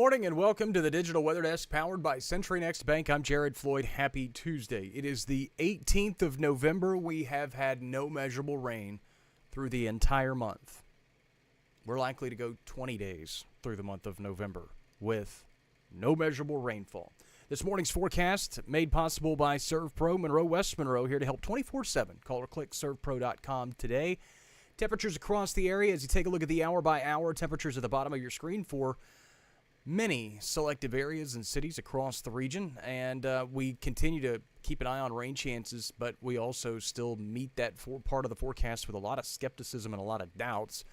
morning and welcome to the Digital Weather Desk powered by Century Next Bank. I'm Jared Floyd. Happy Tuesday. It is the 18th of November. We have had no measurable rain through the entire month. We're likely to go 20 days through the month of November with no measurable rainfall. This morning's forecast made possible by ServPro Monroe West Monroe, here to help 24/7. Call or click servpro.com today. Temperatures across the area as you take a look at the hour-by-hour temperatures at the bottom of your screen for many selective areas and cities across the region, and we continue to keep an eye on rain chances, but we also still meet that part of the forecast with a lot of skepticism and a lot of doubts.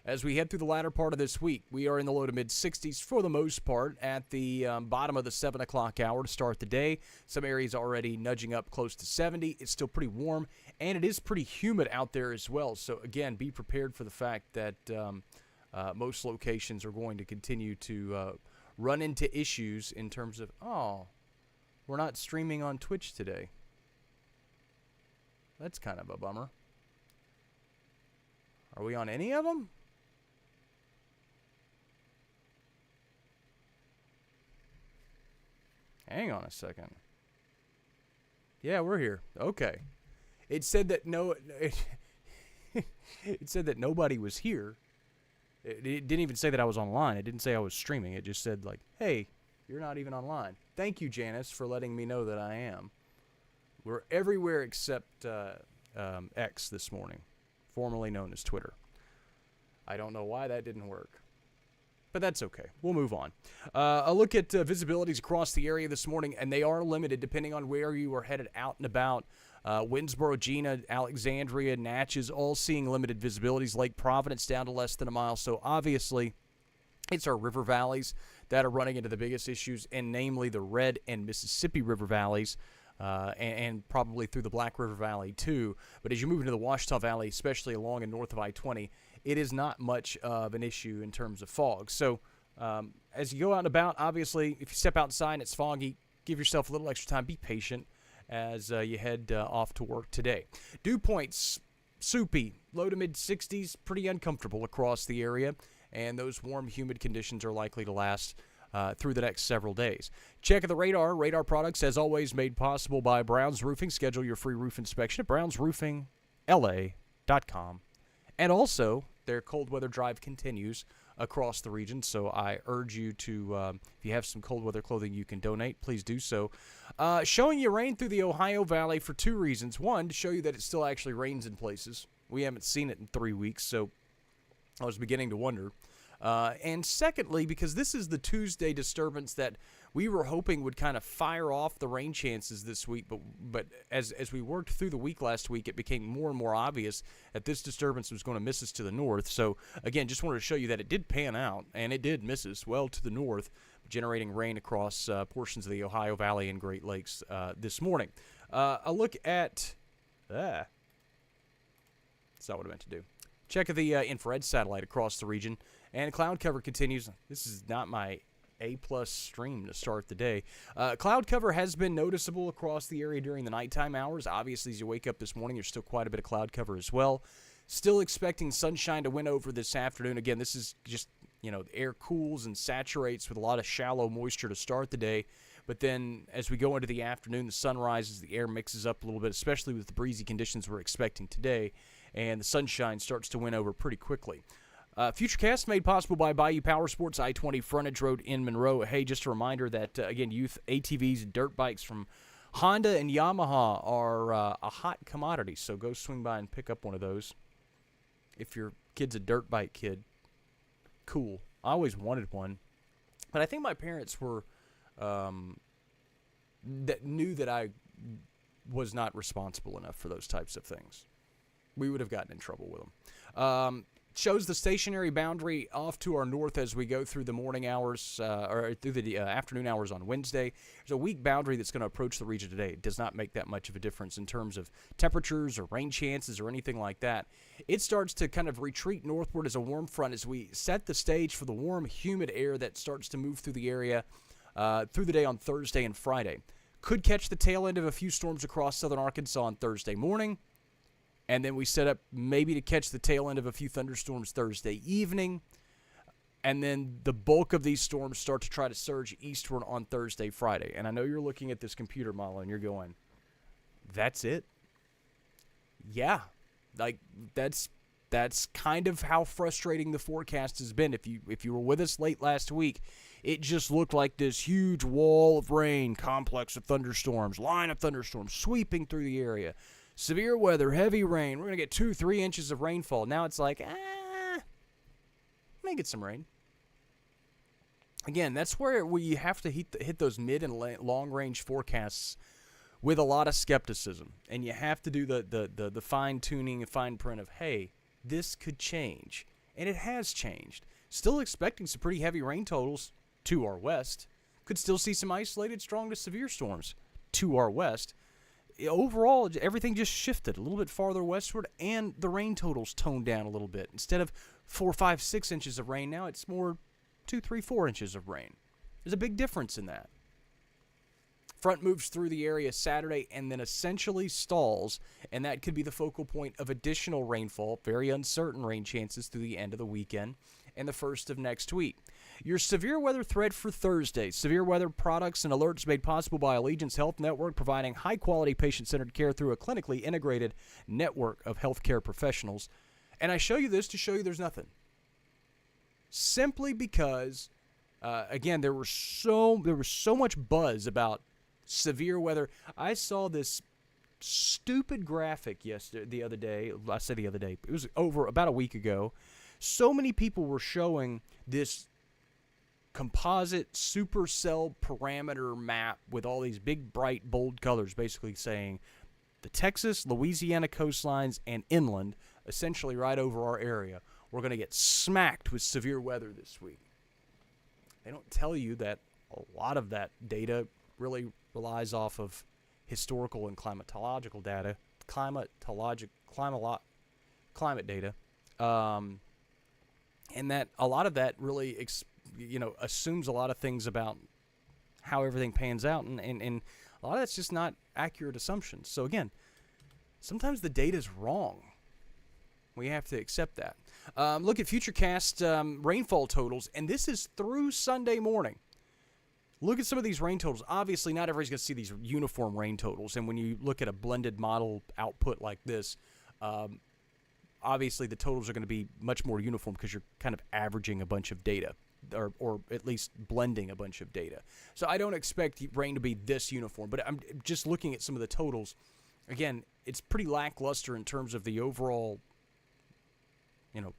As we head through the latter part of this week, we are in the low to mid-60s for the most part at the bottom of the 7 o'clock hour to start the day. Some areas already nudging up close to 70. It's still pretty warm, and it is pretty humid out there as well. So, again, be prepared for the fact that most locations are going to continue to run into issues in terms of, we're not streaming on Twitch today. That's kind of a bummer. Are we on any of them? Hang on a second. Yeah, we're here. Okay. It said that it said that nobody was here. It didn't even say that I was online. It didn't say I was streaming. It just said, like, hey, you're not even online. Thank you, Janice, for letting me know that I am. We're everywhere except X this morning, formerly known as Twitter. I don't know why that didn't work, but that's okay. We'll move on. A look at visibilities across the area this morning, and they are limited depending on where you are headed out and about. Winsboro, Gina, Alexandria, Natchez, all seeing limited visibilities. Lake Providence down to less than a mile. So obviously, it's our river valleys that are running into the biggest issues, and namely the Red and Mississippi River valleys, and probably through the Black River Valley too. But as you move into the Ouachita Valley, especially along and north of I-20, it is not much of an issue in terms of fog. So as you go out and about, obviously, if you step outside and it's foggy, give yourself a little extra time. Be patient as you head off to work today. Dew points, soupy, low to mid-60s, pretty uncomfortable across the area, and those warm, humid conditions are likely to last through the next several days. Check the radar. Radar products, as always, made possible by Brown's Roofing. Schedule your free roof inspection at brownsroofingla.com. And also, their cold weather drive continues across the region, so I urge you to, if you have some cold weather clothing you can donate, please do so. Showing you rain through the Ohio Valley for two reasons. One, to show you that it still actually rains in places. We haven't seen it in 3 weeks, so I was beginning to wonder. And secondly, because this is the Tuesday disturbance that we were hoping would kind of fire off the rain chances this week, but as we worked through the week last week, it became more and more obvious that this disturbance was going to miss us to the north. So, again, just wanted to show you that it did pan out, and it did miss us well to the north, generating rain across portions of the Ohio Valley and Great Lakes this morning. A look at... That's not what I meant to do. Check the infrared satellite across the region, and cloud cover continues. This is not my A-plus stream to start the day. Cloud cover has been noticeable across the area during the nighttime hours. Obviously, as you wake up this morning, there's still quite a bit of cloud cover as well. Still expecting sunshine to win over this afternoon. Again, this is just, the air cools and saturates with a lot of shallow moisture to start the day. But then as we go into the afternoon, the sun rises, the air mixes up a little bit, especially with the breezy conditions we're expecting today, and the sunshine starts to win over pretty quickly. Futurecast made possible by Bayou Power Sports, I-20 Frontage Road in Monroe. Hey, just a reminder that, again, youth ATVs and dirt bikes from Honda and Yamaha are a hot commodity, so go swing by and pick up one of those. If your kid's a dirt bike kid, cool. I always wanted one, but I think my parents were that knew that I was not responsible enough for those types of things. We would have gotten in trouble with them. Shows the stationary boundary off to our north as we go through the morning hours, or through the afternoon hours on Wednesday. There's a weak boundary that's going to approach the region today. It does not make that much of a difference in terms of temperatures or rain chances or anything like that. It starts to kind of retreat northward as a warm front as we set the stage for the warm, humid air that starts to move through the area through the day on Thursday and Friday. Could catch the tail end of a few storms across southern Arkansas on Thursday morning. And then we set up maybe to catch the tail end of a few thunderstorms Thursday evening. And then the bulk of these storms start to try to surge eastward on Thursday, Friday. And I know you're looking at this computer model and you're going, that's it? Yeah. Like, that's kind of how frustrating the forecast has been. If you were with us late last week, it just looked like this huge wall of rain, complex of thunderstorms, line of thunderstorms sweeping through the area. Severe weather, heavy rain. We're going to get 2-3 inches of rainfall. Now it's like, may get some rain. Again, that's where you have to hit those mid and long-range forecasts with a lot of skepticism. And you have to do the fine-tuning and fine print of, hey, this could change. And it has changed. Still expecting some pretty heavy rain totals to our west. Could still see some isolated strong to severe storms to our west. Overall, everything just shifted a little bit farther westward, and the rain totals toned down a little bit. Instead of 4, 5, 6 inches of rain now, it's more 2, 3, 4 inches of rain. There's a big difference in that. Front moves through the area Saturday and then essentially stalls, and that could be the focal point of additional rainfall, very uncertain rain chances through the end of the weekend and the first of next week. Your severe weather threat for Thursday. Severe weather products and alerts made possible by Allegiance Health Network, providing high-quality patient-centered care through a clinically integrated network of healthcare professionals. And I show you this to show you there's nothing. Simply because, again, there was so much buzz about severe weather. I saw this stupid graphic the other day. I said the other day. It was over about a week ago. So many people were showing this composite supercell parameter map with all these big, bright, bold colors, basically saying the Texas, Louisiana coastlines and inland, essentially right over our area, we're going to get smacked with severe weather this week. They don't tell you that a lot of that data really relies off of historical and climatological data, climate data, and that a lot of that really assumes a lot of things about how everything pans out, and a lot of that's just not accurate assumptions. So again, sometimes the data's wrong. We have to accept that. Look at Futurecast rainfall totals, and this is through Sunday morning. Look at some of these rain totals. Obviously, not everybody's going to see these uniform rain totals, and when you look at a blended model output like this, obviously the totals are going to be much more uniform because you're kind of averaging a bunch of data, or at least blending a bunch of data. So I don't expect rain to be this uniform, but I'm just looking at some of the totals. Again, it's pretty lackluster in terms of the overall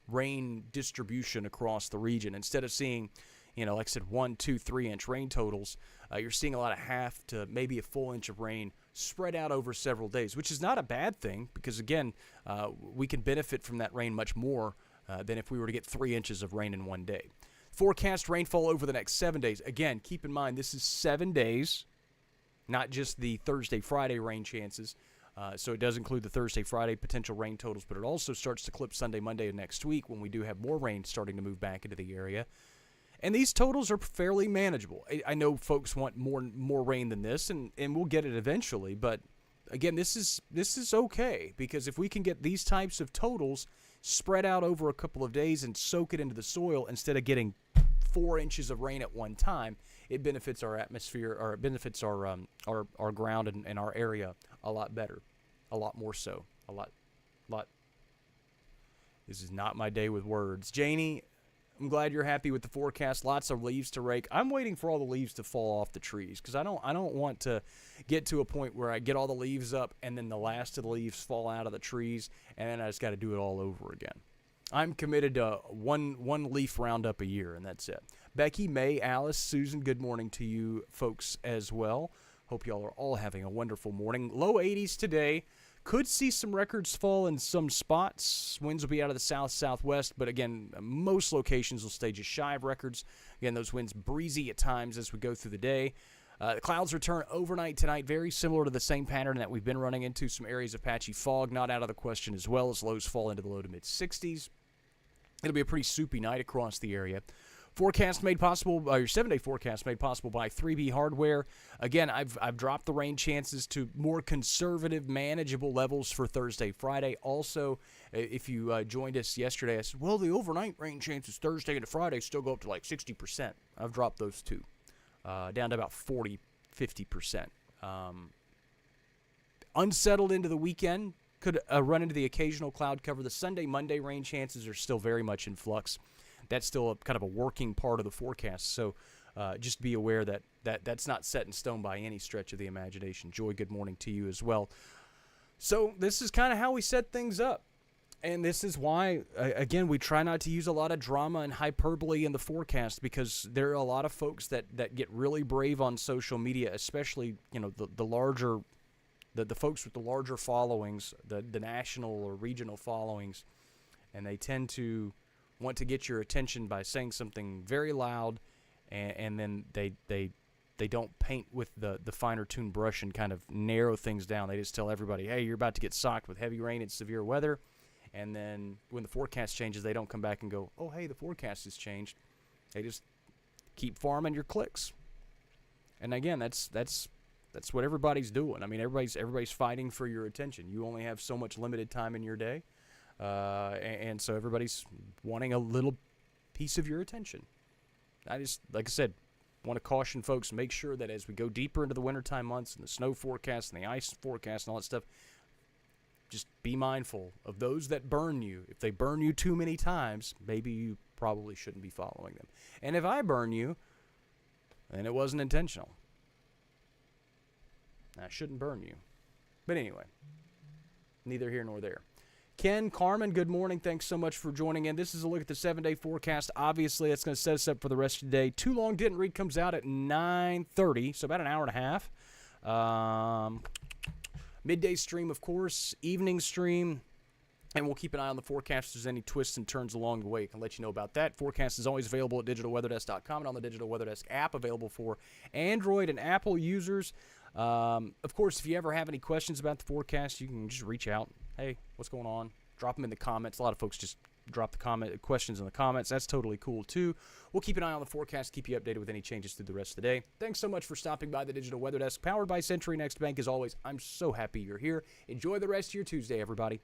rain distribution across the region. Instead of seeing, like I said, 1, 2, 3 inch rain totals, you're seeing a lot of half to maybe a full inch of rain spread out over several days, which is not a bad thing because, again, we can benefit from that rain much more than if we were to get 3 inches of rain in one day. Forecast rainfall over the next 7 days. Again, keep in mind this is 7 days, not just the Thursday, Friday rain chances. So it does include the Thursday, Friday potential rain totals, but it also starts to clip Sunday, Monday of next week when we do have more rain starting to move back into the area. And these totals are fairly manageable. I know folks want more rain than this, and we'll get it eventually. But again, this is okay because if we can get these types of totals spread out over a couple of days and soak it into the soil instead of getting 4 inches of rain at one time, it benefits our atmosphere, or it benefits our ground and our area a lot better, a lot more so, a lot. This is not my day with words. Janie, I'm glad you're happy with the forecast. Lots of leaves to rake. I'm waiting for all the leaves to fall off the trees because I don't want to get to a point where I get all the leaves up and then the last of the leaves fall out of the trees and then I just got to do it all over again. I'm committed to one leaf roundup a year, and that's it. Becky, May, Alice, Susan, good morning to you folks as well. Hope y'all are all having a wonderful morning. Low 80s today. Could see some records fall in some spots. Winds will be out of the south-southwest, but again, most locations will stay just shy of records. Again, those winds breezy at times as we go through the day. The clouds return overnight tonight, very similar to the same pattern that we've been running into. Some areas of patchy fog not out of the question, as well as lows fall into the low to mid-60s. It'll be a pretty soupy night across the area. Forecast made possible, your 7-day forecast made possible by 3B Hardware. Again, I've dropped the rain chances to more conservative, manageable levels for Thursday, Friday. Also, if you joined us yesterday, I said, well, the overnight rain chances Thursday and Friday still go up to like 60%. I've dropped those too, down to about 40, 50%. Unsettled into the weekend, could run into the occasional cloud cover. The Sunday, Monday rain chances are still very much in flux. That's still kind of a working part of the forecast. So just be aware that's not set in stone by any stretch of the imagination. Joy, good morning to you as well. So this is kind of how we set things up. And this is why, again, we try not to use a lot of drama and hyperbole in the forecast, because there are a lot of folks that get really brave on social media, especially, the larger, the folks with the larger followings, the national or regional followings, and they tend to want to get your attention by saying something very loud, and then they don't paint with the finer tuned brush and kind of narrow things down. They just tell everybody, hey, you're about to get socked with heavy rain and severe weather. And then when the forecast changes, they don't come back and go, oh, hey, the forecast has changed. They just keep farming your clicks. And again, that's what everybody's doing. I mean, everybody's fighting for your attention. You only have so much limited time in your day. And so everybody's wanting a little piece of your attention. I just, like I said, want to caution folks, make sure that as we go deeper into the wintertime months and the snow forecast and the ice forecast and all that stuff, just be mindful of those that burn you. If they burn you too many times, maybe you probably shouldn't be following them. And if I burn you, then it wasn't intentional. I shouldn't burn you. But anyway, neither here nor there. Ken, Carmen, good morning. Thanks so much for joining in. This is a look at the 7-day forecast. Obviously, that's going to set us up for the rest of the day. Too Long Didn't Read comes out at 9:30, so about an hour and a half. Midday stream, of course, evening stream, and we'll keep an eye on the forecast if there's any twists and turns along the way. I can let you know about that. Forecast is always available at digitalweatherdesk.com and on the Digital Weather Desk app, available for Android and Apple users. Of course, if you ever have any questions about the forecast, you can just reach out. Hey, what's going on? Drop them in the comments. A lot of folks just drop the questions in the comments. That's totally cool, too. We'll keep an eye on the forecast, keep you updated with any changes through the rest of the day. Thanks so much for stopping by the Digital Weather Desk, powered by Century Next Bank. As always, I'm so happy you're here. Enjoy the rest of your Tuesday, everybody.